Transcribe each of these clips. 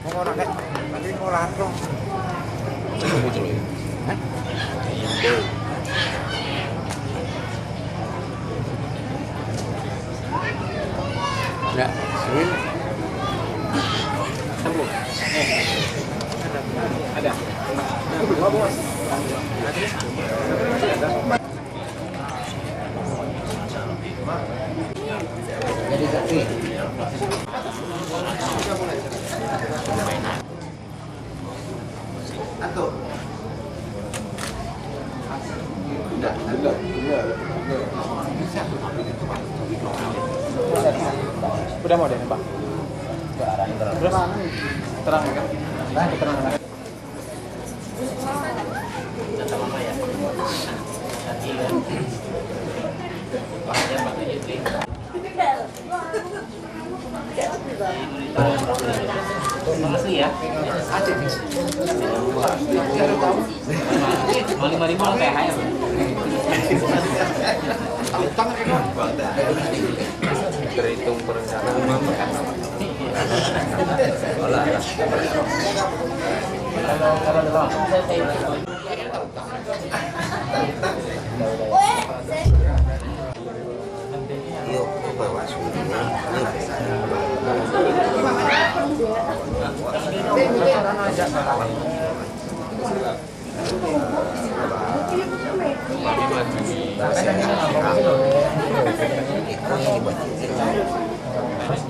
Ora nek tapi ngolah dong. Gitu loh. Hah? Ya, sini. Sambung. Ada. Dua bos. Jadi saksi. Atau Udah mau deh, Pak. Terus terang kan? Terang. Makasih ya. Mau 5.000 lah THR. Terhitung perencanaan yuk bawa suruhnya.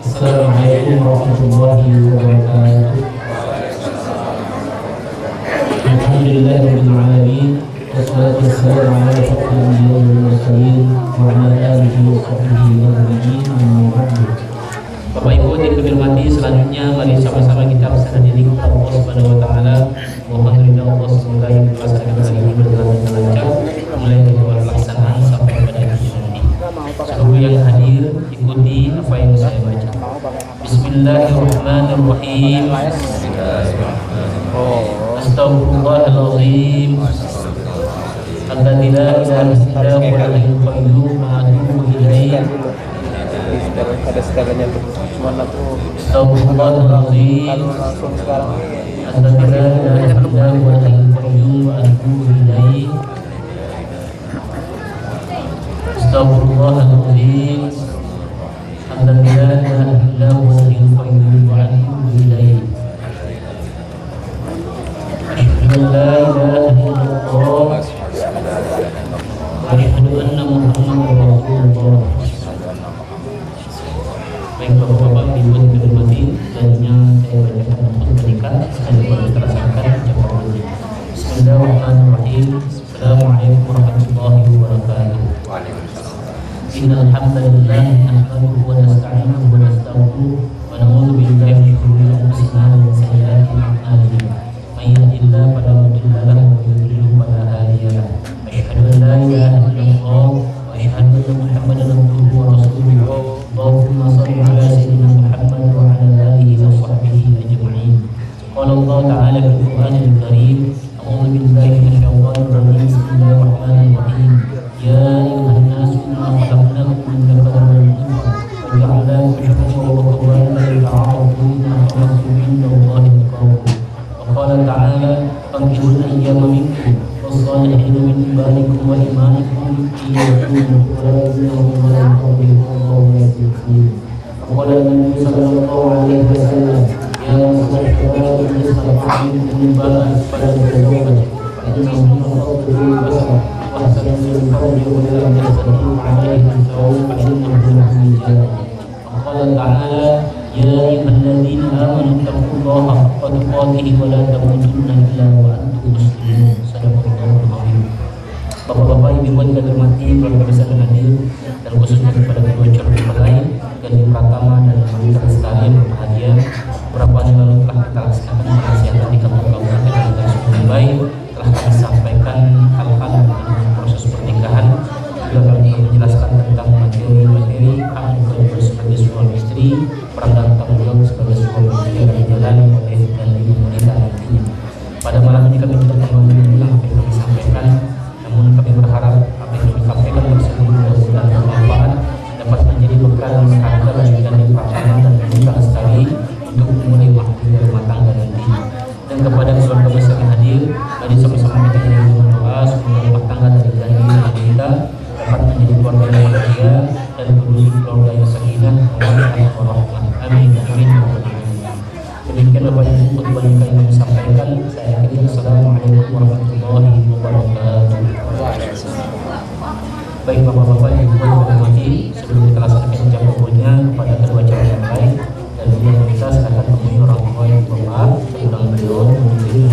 Assalamualaikum warahmatullahi wabarakatuh. Alhamdulillahirabbil alamin. Wassalatu wassalamu ala asyrofil anbiya'i wal mursalin wa ala alihi wa sahbihi ajma'in. Amma ba'du. Bapak Ibu yang kami selanjutnya mari sama-sama kita berserah diri kepada Allah Subhanahu wa taala. Mohon ridha Allah semoga yang dilaksanakan hari ini berjalan dengan lancar mulai dari awal pelaksanaan sampai pada akhir nanti. Seluruh yang hadir ikuti apa yang saya baca. Bismillahirrahmanirrahim. Astaghfirullahalazim. Alladzi la ilaha illa huwal hayyul qayyum wa atubu ilaih. Ada segalanya tuh. Cuma tuh Astaghfirullahalazim. langsung sekarang Alladzi la ilaha illa huwal hayyul qayyum wa atubu ilaih. Astaghfirullahalazim. Alladzi la ilaha illa huwal hayyul qayyum wa atubu ilaih. Asyhadu an la ilaha illallah wa asyhadu anna Muhammadar Rasulullah. Baik Bapak-bapak, Ibu yang dihormati, selanjutnya saya bacakan untuk menikah sekaligus kita laksanakan ucapan wali. Bismillahirrahmanirrahim. Assalamualaikum warahmatullahi wabarakatuh. Innal hamdalillah nahmaduhu wa nasta'inuhu wa nastaghfiruh wa na'udzu billahi min shururi anfusina wa min sayyiati a'malina. May yahdihillahu fala mudilla lahu wa may yudlil fala hadiya lahu. Asyhadu an la ilaha illallah wa asyhadu anna Muhammadan abduhu wa rasuluh. Allahumma shalli ala sayyidina Muhammad wa ala alihi wa sahbihi ajma'in. Qala Allah ta'ala fil Qur'anil Karim, a'udzu billahi minasyaitonir rajim. Bismillahirrahmanirrahim. Ya ayyuhan nasu inna khalaqnakum min dhakarin wa untha wa ja'alnakum syu'uban wa qabaila lita'arafu inna akramakum indallahi atqakum. Wa qala ta'ala fankihul ayyama minkum was-salihin min ibadikum wa imanikum in yakunu fuqara'u wa la yughnikum وقال النبي صلى الله عليه وسلم يا معشر الشباب من استطاع منكم الباء فلا يتزوج فإنه من الفضل بالبصر وأحسن من الفضل ولم يستطيع عليه الزوج فإنه له وجاء. وقال تعالى يا أيها الذين آمنوا اتقوا الله حق تقاته ولا تموتن إلا وأنتم مسلمون. Sadaqallahul azim. Bapak-bapak, ibu yang dihormati, keluarga besar dan hadir, dan khususnya kepada kedua calon mempelai dan Pratama dan wanita sekalian berbahagia. Beberapa hari lalu telah kita laksanakan penasihat di Kampung Kabupaten dan Sungai, telah kami sampaikan hal-hal mengenai proses pernikahan, juga kami telah menjelaskan tentang materi-materi hak dan kewajiban sebagai suami istri, peran dan tanggung jawab sebagai suami istri yang dijalani oleh dan ibu wanita nantinya. Pada malam ini kami tidak kembali mengulang apa yang kami sampaikan, namun kami berharap apa yang kami sampaikan tersebut mudah-mudahan bermanfaat, dapat menjadi bekal berharga bagi Gandhi Pratama dan wanita sekali untuk memulai waktu rumah tangga kepada keluarga besar yang hadir, mari sama-sama kita iringi dengan doa semoga rumah tangga dari kita dapat menjadi keluarga yang bahagia dan menjadi keluarga yang sakinah mawaddah warahmah. Amin amin. Demikian Bapak Ibu khutbah yang kami sampaikan. Saya akhiri. Assalamualaikum warahmatullahi wabarakatuh. Baik Bapak-bapak yang hormati, sebelum kita laksanakan jam kumpulnya kepada kedua calon yang lain dan yang kita silakan temui orang tua yang Bapak sedang beliau mungkin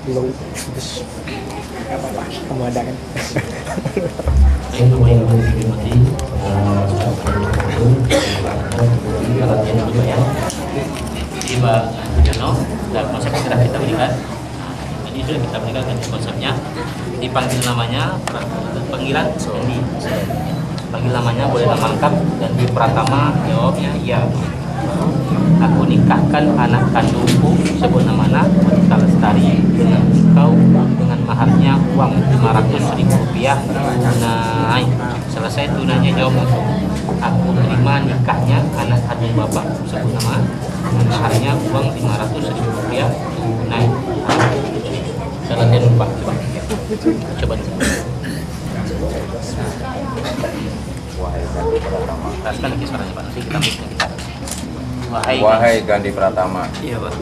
belum kamu ada kan? Baik Bapak yang hormati, latihan dulu ya. Jadi Pak Jano, dan konsep sudah kita berikan. Tadi sudah kita berikan konsepnya. Dipanggil namanya, panggilan Sandy. Panggil namanya boleh nama lengkap dan di Pratama jawabnya iya. Aku nikahkan anak kandungku sebut namanya Wanita Lestari dengan engkau dengan maharnya uang 500.000 rupiah tunai. Selesai tunainya jawab langsung. Aku terima nikahnya anak kandung bapak sebut nama dengan maharnya uang 500.000 rupiah tunai. Selesai lupa coba. Teruskan lagi suaranya Pak, nanti kita mixnya kita. Wahai Gandhi Pratama, Iya Pak.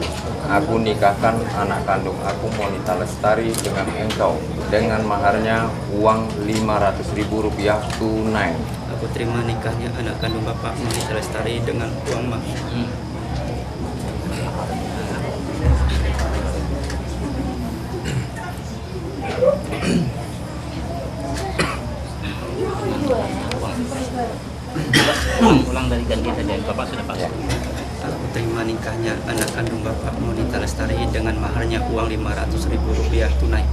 aku nikahkan anak kandung aku Monita Lestari dengan engkau dengan maharnya uang 500.000 rupiah tunai. Aku terima nikahnya anak kandung bapak Monita Lestari dengan uang mahar. Ulang dari Gandhi saja, Bapak sudah pas. Aku terima nikahnya anak kandung bapak Monita Lestari dengan maharnya uang 500.000 rupiah tunai.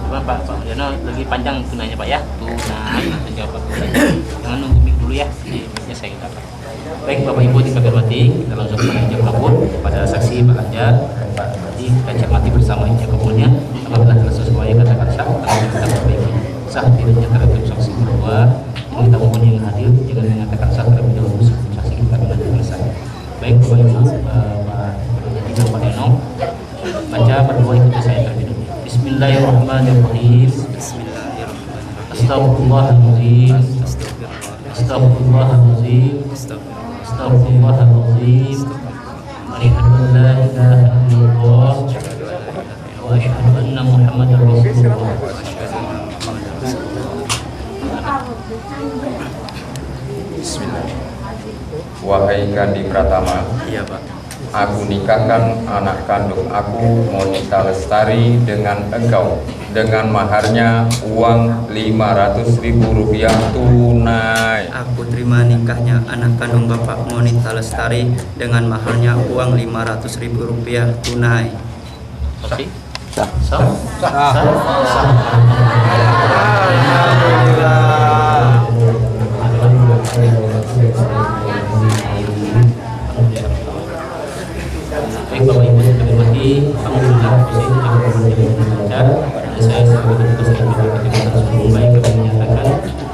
Pak Jono lebih panjang tunainya Pak ya. Tunai, langsung jawab Pak. Jangan nunggu mic dulu ya. Ini mic-nya saya kita. Baik Bapak Ibu dikagumati, kita langsung pada ijab kabul kepada saksi Pak Anjar dan Pak Bupati. Kita cermati bersama ijab kabulnya. Apabila telah sesuai katakan sah, langsung kita perbaiki. Sah tidaknya terhadap saksi kedua yang kita mempunyai yang hadir, jangan mengatakan sah terlebih dahulu sebelum saksi kita menanti selesai. Baik Bapak Ibu, Pak Jono, baca berdua ikuti saya terlebih dahulu. Bismillahirrahmanirrahim. Bismillahirrahmanirrahim. Astagfirullahaladzim. Astagfirullahaladzim. Astagfirullahaladzim. Asyhadu an la ilaha illallah wa asyhadu anna Muhammadar Rasulullah. Bismillah. Wahai Gandhi Pratama, Iya Pak. aku nikahkan anak kandung aku Monita Lestari dengan engkau dengan maharnya uang 500.000 rupiah tunai. Aku terima nikahnya anak kandung bapak Monita Lestari dengan maharnya uang 500.000 rupiah tunai. Saksi? Sah. Sah. Sah. Sah. Baik Bapak Ibu yang kami hormati, alhamdulillah bisa itu cukup lancar. Dan saya sebagai petugas aktivitas sebelum baik kami menyatakan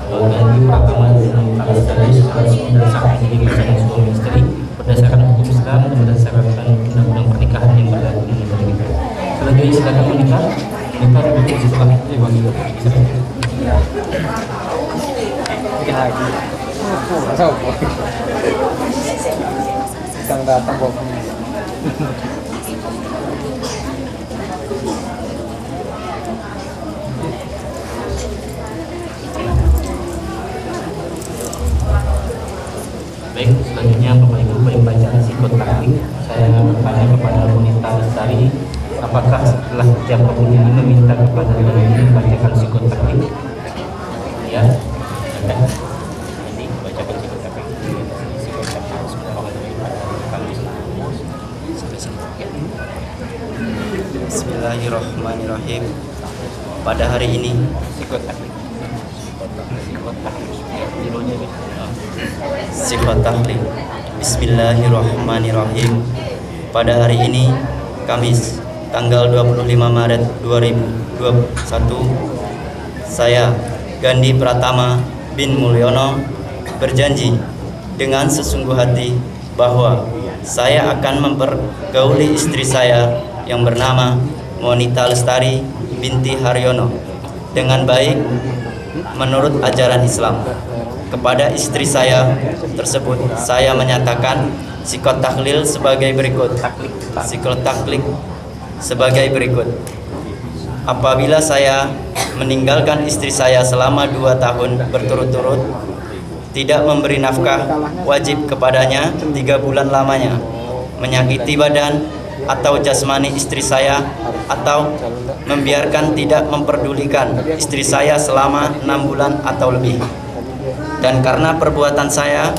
bahwa Gandhi Pratama dengan Pak Lestari secara resmi dan sah menjadi pasangan suami istri berdasarkan hukum Islam dan berdasarkan undang-undang pernikahan yang berlaku di negara kita. Selanjutnya silakan menikah di setelah itu bagi lagi. Sedang datang kok. Baik, selanjutnya Bapak Ibu bacaan sikut taklim. Saya bertanya kepada Monita Lestari, apakah setelah jam kabul ini meminta kepada Gandhi membacakan sikut taklim? Ya, oke. Jadi Bismillahirrahmanirrahim. Pada hari ini Sifat tahlil. Bismillahirrahmanirrahim. Pada hari ini Kamis tanggal 25 Maret 2021, saya Gandhi Pratama bin Mulyono berjanji dengan sesungguh hati bahwa saya akan mempergauli istri saya yang bernama Monita Lestari binti Haryono dengan baik menurut ajaran Islam. Kepada istri saya tersebut saya menyatakan sikot tahlil sebagai berikut. Sikot tahlil sebagai berikut. Apabila saya meninggalkan istri saya selama 2 tahun berturut-turut, tidak memberi nafkah wajib kepadanya 3 bulan lamanya, menyakiti badan atau jasmani istri saya, atau membiarkan tidak memperdulikan istri saya selama 6 bulan atau lebih. Dan karena perbuatan saya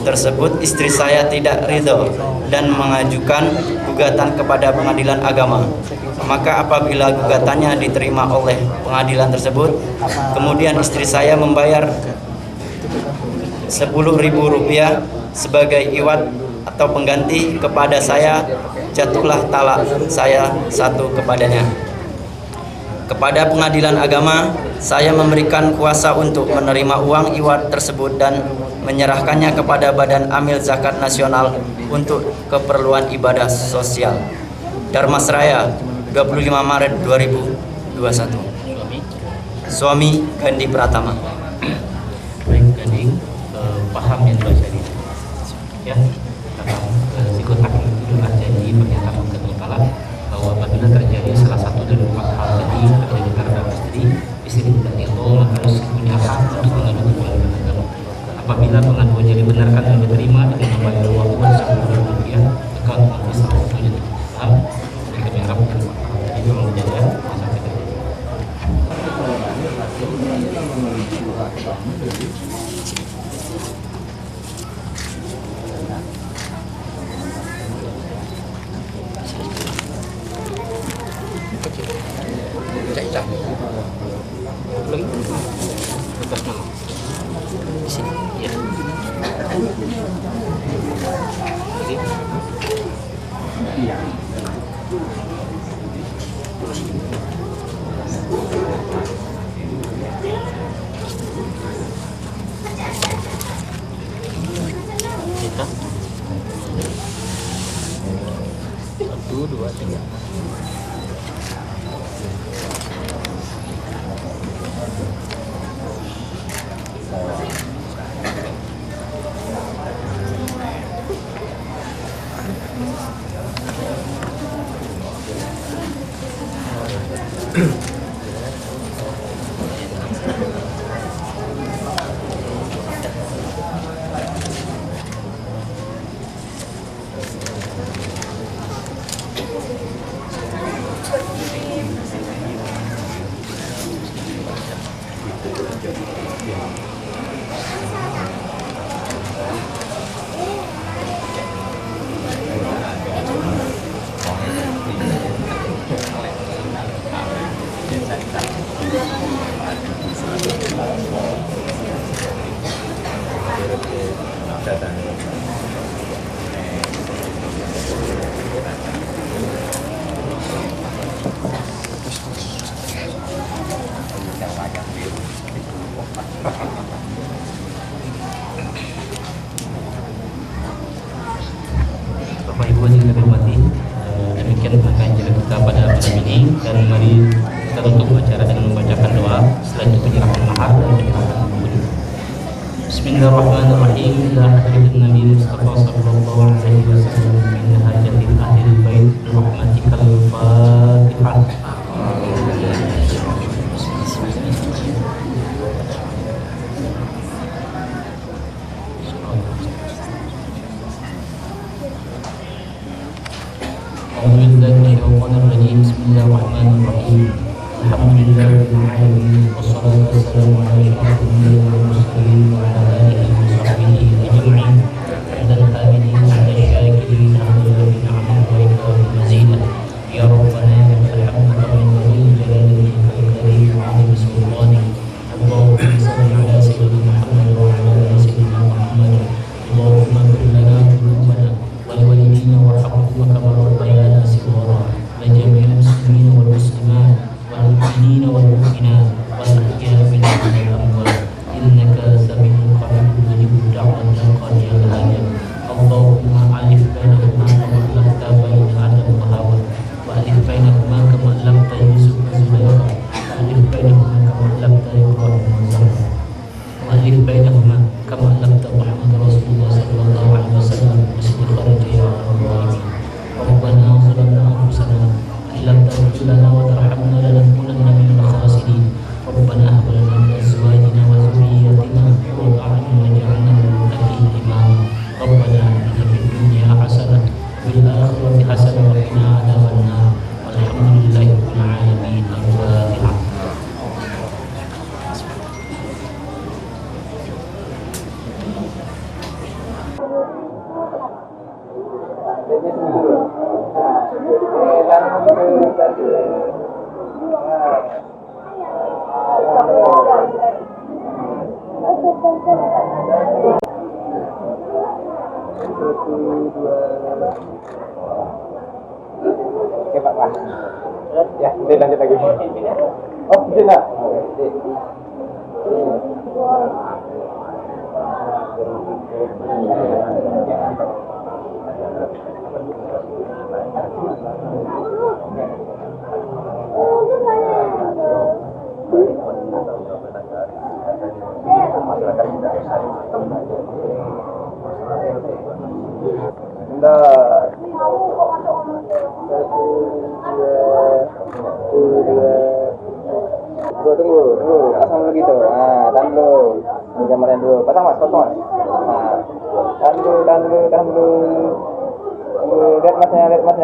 tersebut istri saya tidak ridho dan mengajukan gugatan kepada pengadilan agama, maka apabila gugatannya diterima oleh pengadilan tersebut, kemudian istri saya membayar Rp10.000 sebagai iwat atau pengganti kepada saya, jatuhlah talak saya 1 kepadanya. Kepada pengadilan agama, saya memberikan kuasa untuk menerima uang iwat tersebut dan menyerahkannya kepada Badan Amil Zakat Nasional untuk keperluan ibadah sosial. Dharmasraya, 25 Maret 2021. Suami Gandhi Pratama. Baik, Gandhi, paham yang baca ini ya tentang sikut tahlil itu adalah janji pernyataan Allah Ta'ala bahwa apabila terjadi salah satu dari 4 hal tadi terjadi terhadap istri tidak ridho, maka harus punya hak untuk mengadu kepada agama. Apabila pengaduannya dibenarkan dan diterima dengan membayar uang Rp10.000, maka untuk salah satunya paham. Jadi kami harapkan tadi tolong dijaga sampai terjadi. Lepas mana? Di sini. Ya. Jadi. Iya. Kita. 1, 2, 3. Bapak Ibu yang kami hormati, demikian pengajian kita pada malam ini, dan mari kita tutup acara dengan membacakan doa. Setelah itu penyerahan mahar dan penyerahan budi. Bismillahirrahmanirrahim. Ila hadirin Nabi Mustafa sallallahu alaihi wasallam min hajatil ahli bait rahmatikal Fatihah. Bismillahirrahmanirrahim. Alhamdulillahirabbil alamin wassalatu wassalamu ala asyrofil mursalin wa ala alihi wa sahbihi ajma'in. Dan tabi'in wa syakirin alhamdulillah bi ni'matihi wa ikramin mazidah. Ya Rabbana وسهلا وألف بينهما كما ألفت محمد رسول الله صلى الله عليه وسلم مسجد خرج يا أرحم الراحمين ربنا ظلمنا أنفسنا إن لم تغفر لنا وترحمنا لنكونن من الخاسرين ربنا هب لنا من أزواجنا وذرياتنا قرة أعين واجعلنا للمتقين إماما ربنا آتنا في الدنيا حسنة وفي الآخرة حسنة وقنا عذاب النار والحمد لله رب العالمين. الفاتحة. Oke Pak Pak. Ya, nanti lanjut lagi. Oh, bisa. Tunggu, pasang dulu gitu. Nah, tahan dulu. Ini gambarnya dulu. Pasang mas. Nah, tahan dulu. Tunggu, lihat masnya. Tengok.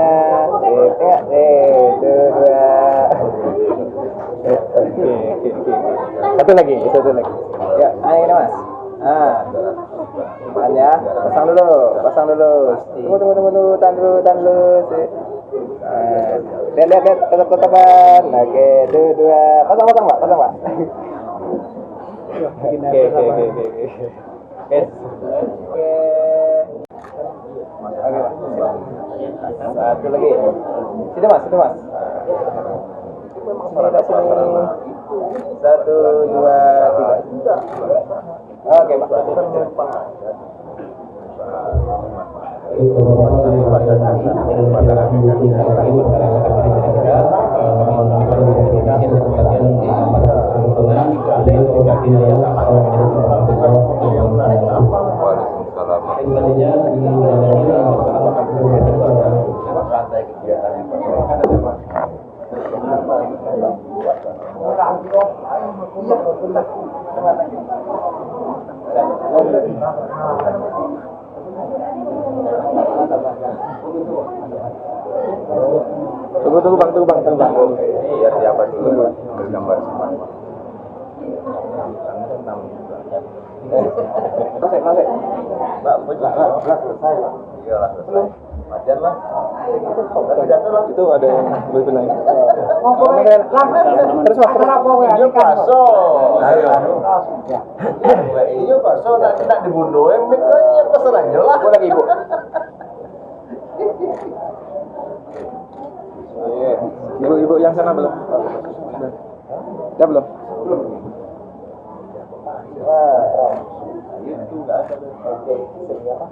1, 2. Satu lagi. Ya, ayo ini mas. Nah, tahan ya. Pasang dulu. Tunggu. Tahan dulu. Lihat, tetap-tetapan. Oke, 1, 2. Pasang Pak. Oke. Satu lagi. Situ mas. Sini. 1, 2, 3. Oke Pak. Tunggu bang. Iya, siapa dulu gambar semua. Masih. Mbak, selesai. Iyalah, selesai. Majan lah. Itu ada yang boleh benar. Terus Iya paso. Iya paso nak dibunuh mikirnya terserah aja lah. lagi ibu. Ibu yang sana belum? Udah belum? Itu enggak ada. Oke, siapa?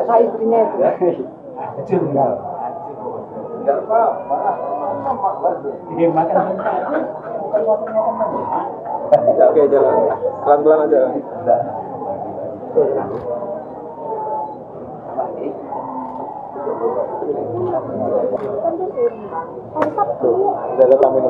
Saya istrinya itu. Enggak apa-apa. Oke, jalan. Pelan-pelan aja. Udah ada tamu ini.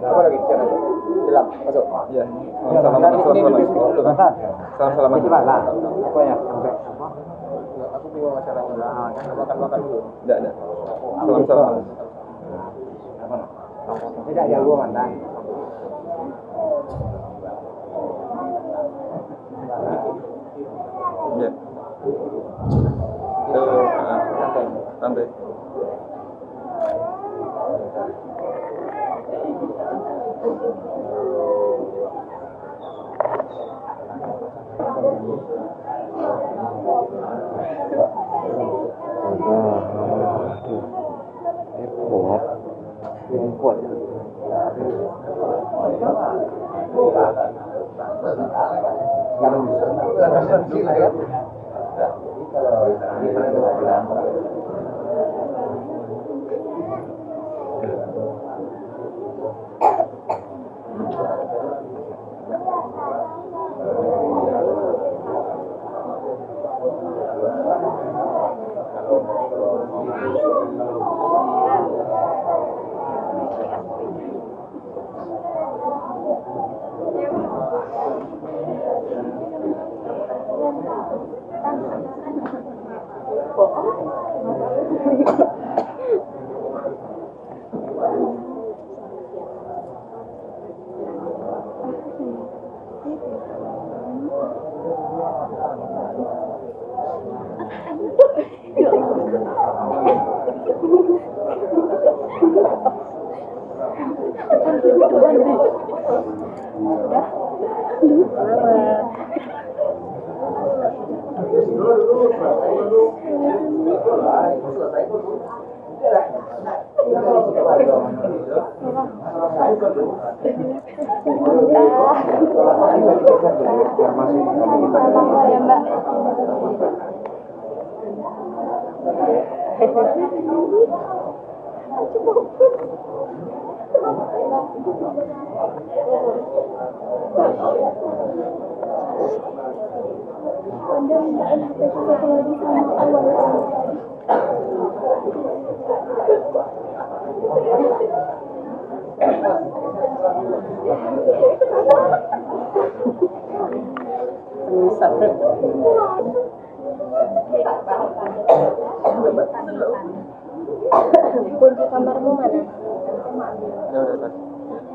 Apa lagi cara? Silam, masuk. Iya. Salam dulu. Salam. Apa ya? Aku bingung masalahnya. Makan dulu. Enggak. Salam. Tidak ya gua mantan. Ya. Santai. Kunci kamarmu mana? Udah.